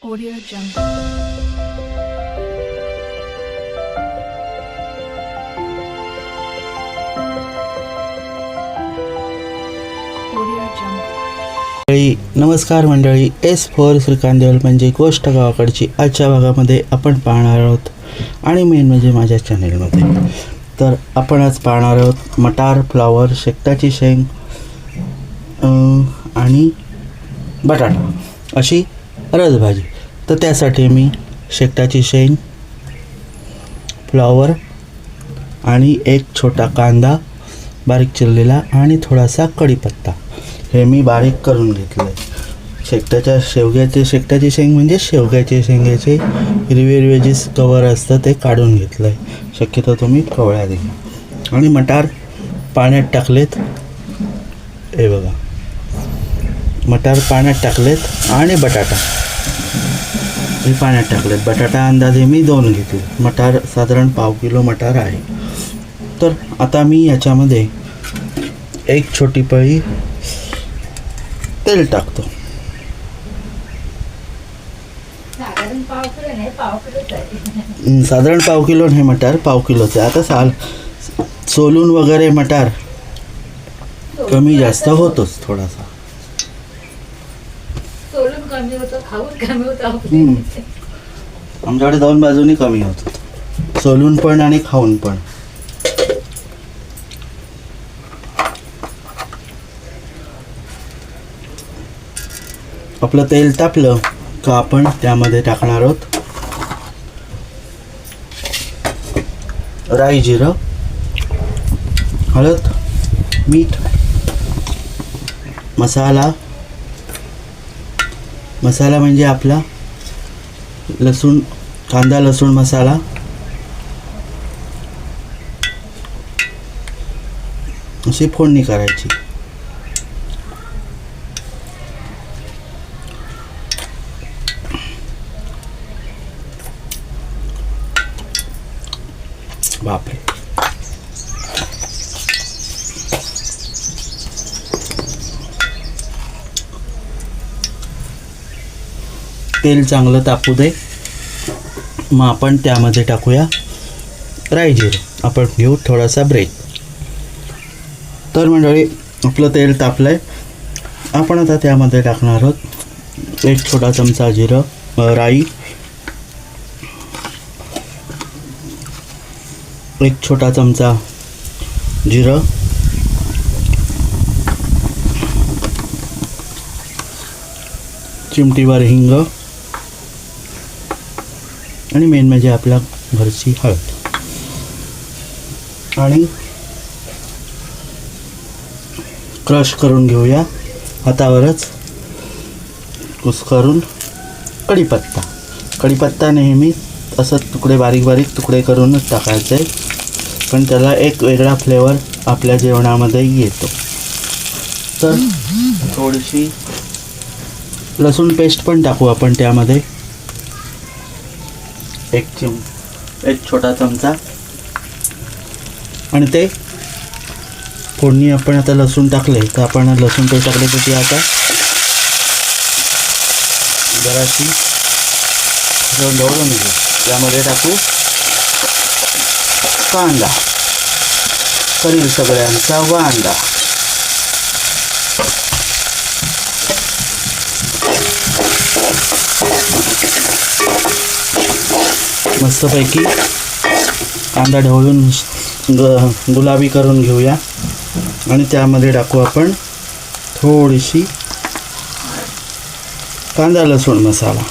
Audio Jungle. Audio Jungle. नमस्कार मंडळी, S four Shrikant Deval म्हणजे गोष्ट गावाकडची आजच्या भागामध्ये आपण पाहणार आहोत. आणि मेन म्हणजे माझ्या चॅनेलमध्ये तर आपण आज पाहणार आहोत मटार, फ्लावर, शेकटाची शेंग आणि बटाटा अशी रसभाजी. तर त्यासाठी मी शेकटाची शेंग, फ्लावर आणि एक छोटा कांदा बारीक चिरलेला आणि थोडासा कढीपत्ता हे मी बारीक करून घेतलं आहे. शेकटाची शेंग म्हणजे शेवग्याचे शेंगाचे हिरवे हिरवे जे कवर असतं ते काढून घेतलं आहे. शक्यतो तुम्ही कवळ्या घ्या. आणि मटार पाण्यात टाकलेत, हे बघा मटार पाण्यात टाकलेत आणि बटाटा हे पाण्यात टाकलेत. बटाटा अंदाजे मी 2 घेतले. मटार साधारण पाव किलो मटार आहे. तर आता मी याच्यामध्ये एक छोटी पळी तेल टाकतो. साधारण पाव किलो हे मटार पाव किलोचे. आता सोलून वगैरे मटार कमी जास्त होतोच थोडासा. आमच्याकडे 2 बाजूनी कमी होतो, सोलून पण आणि खाऊन पण. आपलं तेल तापलं का आपण त्यामध्ये टाकणार आहोत राई, जिरं, हळद, मीठ, मसाला म्हणजे आपला लसूण, कांदा लसूण मसाला, अशी फोडणी करायची. बापरे, तेल चांगलं तापू दे. मग आपण त्यामध्ये टाकूया राई, जिरं. आपण घेऊ थोडासा ब्रेक. तर मंडळी, आपलं तेल तापलंय. आपण आता त्यामध्ये टाकणार आहोत 1 छोटा चमचा राई, 1 छोटा चमचा जिरं, चिमटीभर हिंग आणि मेन म्हणजे आपल्या घरची हळद. आणि क्रश करून घेऊया हातावरच, कुस्करून कढीपत्ता नेहमी असं बारीक तुकडे करूनच टाकायचे, पण त्याला एक वेगळा फ्लेवर आपल्या जेवणामध्ये येतो. तर थोडीशी लसूण पेस्ट पण टाकू आपण त्यामध्ये, एक छोटा चमचा. आणि ते फोडणी आपण आता लसूण टाकले तर आपण लसूण पेस्ट टाकले तर ती आता जराशी ढवळून घेऊ. त्यामध्ये टाकू कांदा, करील सगळ्यांचा वांदा. मस्तपैकी कांदा ढवळून गुलाबी करून घेऊया. आणि त्यामध्ये टाकू आपण थोडीशी कांदा लसूण मसाला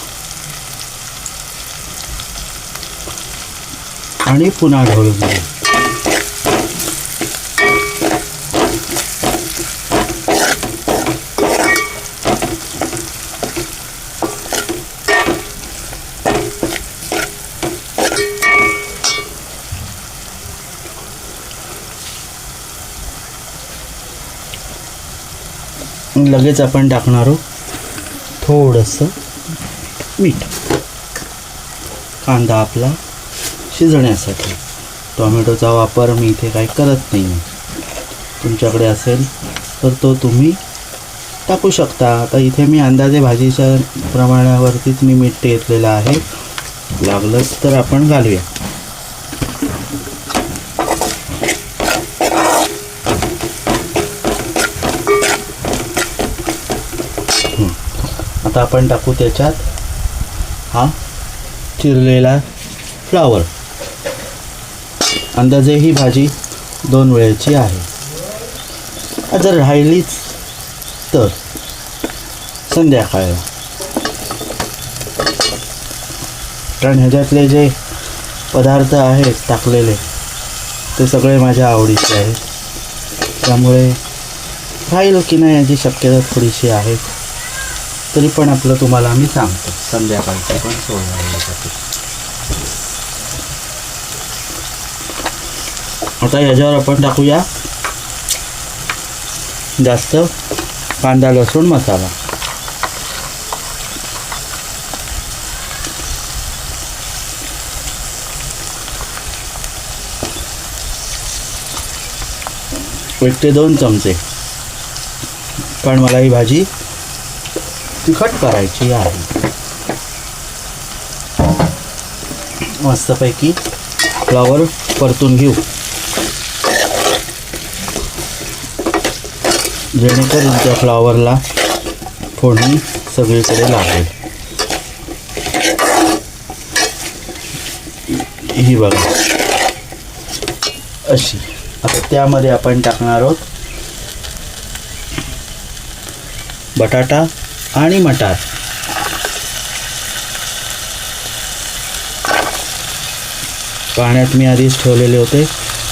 आणि पुन्हा ढवळून घेऊ. लगेच आपण टाकणार आहोत थोडंसं मीठ. कांदा आपला शिजण्यासाठी. टोमॅटोचा वापर मी इथे काही करत नाही. तुमच्याकडे असेल तर तो तुम्ही टाकू शकता. आता इथे मी अंदाजे भाजीच्या प्रमाणावरतीच मी मीठ घेतलेलं आहे. लागलंच तर आपण घालूया. आता आपण टाकू त्याच्यात हा चिरलेला फ्लावर. अंदाजे ही भाजी 2 वेळेची आहे. जर राहिलीच तर संध्याकाळला, कारण ह्याच्यातले जे पदार्थ आहेत टाकलेले ते सगळे माझ्या आवडीचे आहेत, त्यामुळे राहील की नाही याची शक्यता थोडीशी आहे. तरी पण आपलं तुम्हाला मी सांगतो, संध्याकाळचं पण सोडण्यासाठी. आता याच्यावर आपण टाकूया जास्त कांदा लसूण मसाला. एक ते 2 चमचे, कारण मला ही भाजी तिखट करायची आहे. मस्तपैकी फ्लावर परतून घेऊ, जेणेकरून त्या फ्लावरला फोडणी सगळीकडे लागेल. ही बघा अशी. आता त्यामध्ये आपण टाकणार आहोत बटाटा आणि मटार. पाण्यात मी आधीच ठेवलेले होते.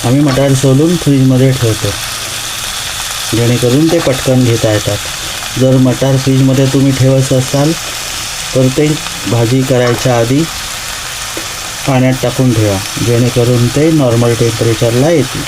आम्ही मटार सोलून फ्रीजमध्ये ठेवतो, जेणेकरून ते पटकन घेता येतात. जर मटार फ्रीजमध्ये तुम्ही ठेवत असाल तर ते भाजी करायच्या आधी पाण्यात टाकून ठेवा, जेणेकरून ते नॉर्मल टेम्परेचरला येतील.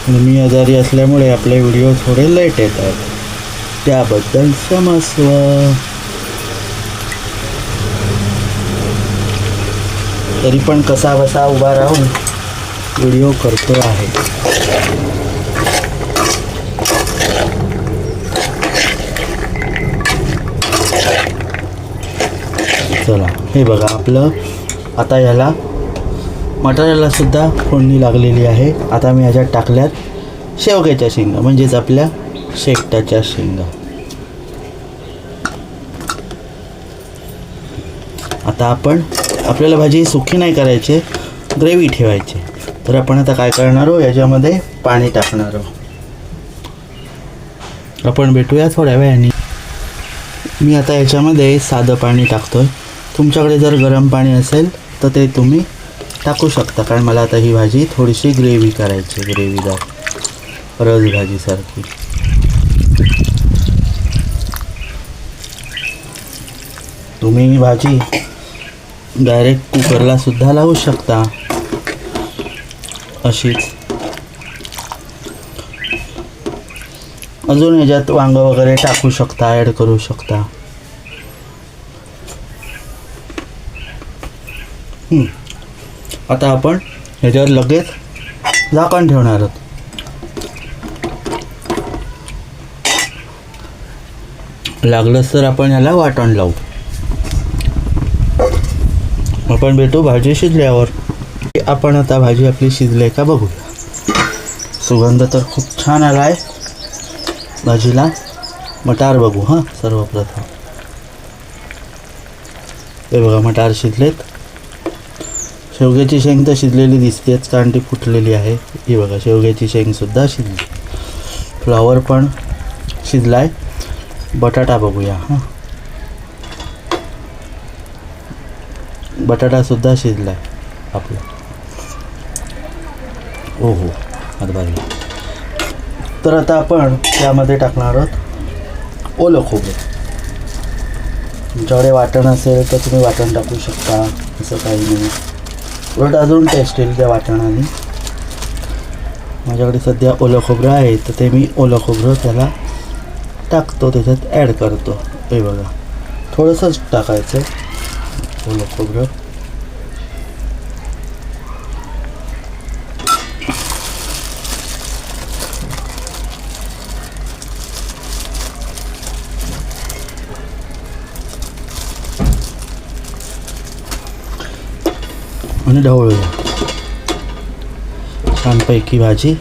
मी आजारी असल्यामुळे आपले व्हिडिओ थोडे लेट येत आहेत, त्याबद्दल क्षमस्व. तरी पण कसा बसा उभा राहून व्हिडिओ करतो आहे. चला हे बघा आपलं. आता ह्याला मटाराला सुद्धा फोडणी लागलेली आहे. आता मी ह्याच्यात टाकल्यात शेवग्याच्या शेंगा, म्हणजेच आपल्या शेकटाच्या शेंगा. आता आपल्याला भाजी सुकी नाही करायची, ग्रेव्ही ठेवायची. तर आपण आता काय करणार आहोत, याच्यामध्ये पाणी टाकणार आहोत. आपण भेटूया थोड्या वेळाने. मी आता याच्यामध्ये साधं पाणी टाकतोय. तुमच्याकडे जर गरम पाणी असेल तर ते तुम्ही टाकू शकता, कारण मला आता ही भाजी थोडीशी ग्रेव्ही करायची, ग्रेव्हीदार रस भाजीसारखी. तुम्ही ही भाजी डायरेक्ट कुकरला सुद्धा लावू शकता अशीच. अजून ह्याच्यात वांग वगैरे टाकू शकता, ॲड करू शकता. आता आपण ह्याच्यावर लगेच झाकण ठेवणार आहोत. लागलंच तर आपण ह्याला वाटण लावू. आपण भेटू भाजी शिजल्यावर. आपण आता भाजी आपली शिजली का बघूया. सुगंध तर खूप छान आला आहे भाजीला. मटार बघू हां सर्वप्रथम. हे बघा मटार शिजलेत. शेवग्याची शेंग तर शिजलेली दिसतेच, कारण ती फुटलेली आहे. ही बघा शेवग्याची शेंगसुद्धा शिजली. फ्लावर पण शिजला आहे. बटाटा बघूया हां. बटाटासुद्धा शिजला आहे आपला. ओहो हात भाजला. तर आता आपण त्यामध्ये टाकणार आहोत ओलं खोबरं. तुमच्याकडे वाटण असेल तर तुम्ही वाटण टाकू शकता, असं काही नाही. उलट अजून टेस्ट येईल त्या वाटणाने. माझ्याकडे सध्या ओलं खोबरं आहे तर ते मी ओलं खोबरं त्याला टाकतो, त्याच्यात ॲड करतो. हे बघा, थोडंसंच टाकायचं ओलं खोबरं. आणि ढवळूया. छानपैकी भाजी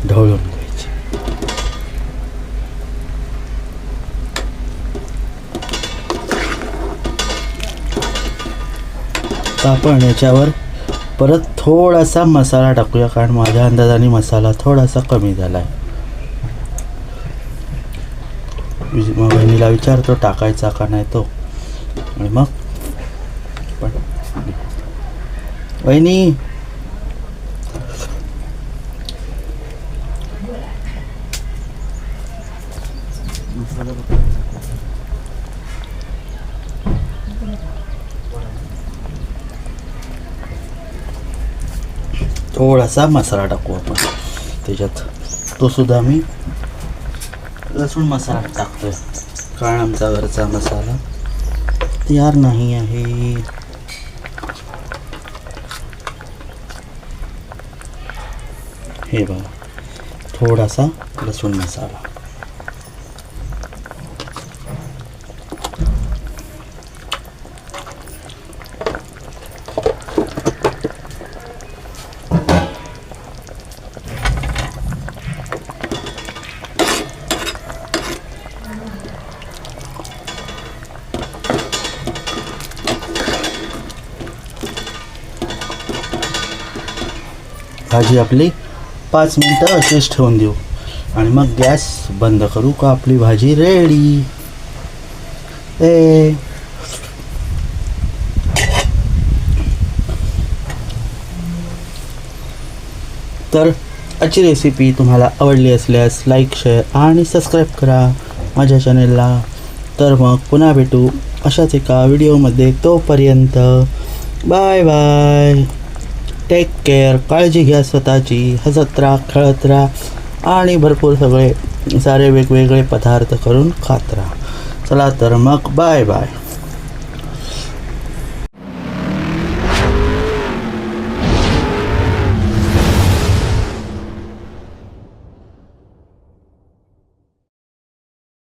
ढवळून घ्यायची. तर आपण याच्यावर परत थोडासा मसाला टाकूया, कारण माझ्या अंदाजाने मसाला थोडासा कमी झाला आहे. मग बहिणीला विचारतो टाकायचा का नाही तो, आणि मग वहिनी थोडासा मसाला टाकू आपण त्याच्यात. तो सुद्धा मी लसूण मसाला टाकतोय, कारण आमचा घरचा मसाला तयार नाही आहे. हे बघा, थोडासा लसूण मसाला. भाजी आपली 5 मिनटं अशीच ठेवून देऊ आणि मग गॅस बंद करू का आपली भाजी रेडी. तर आजची रेसिपी तुम्हाला आवडली असल्यास लाईक, शेअर आणि सबस्क्राईब करा माझ्या चॅनलला. तर मग पुन्हा भेटू अशाच एका व्हिडिओमध्ये. तोपर्यंत बाय बाय. Take care. काळजी घ्या स्वतःची. हसत राहा, खेळत राहा आणि भरपूर सारे वेगवेगळे पदार्थ करून खात राहा. चला तर मग बाय बाय.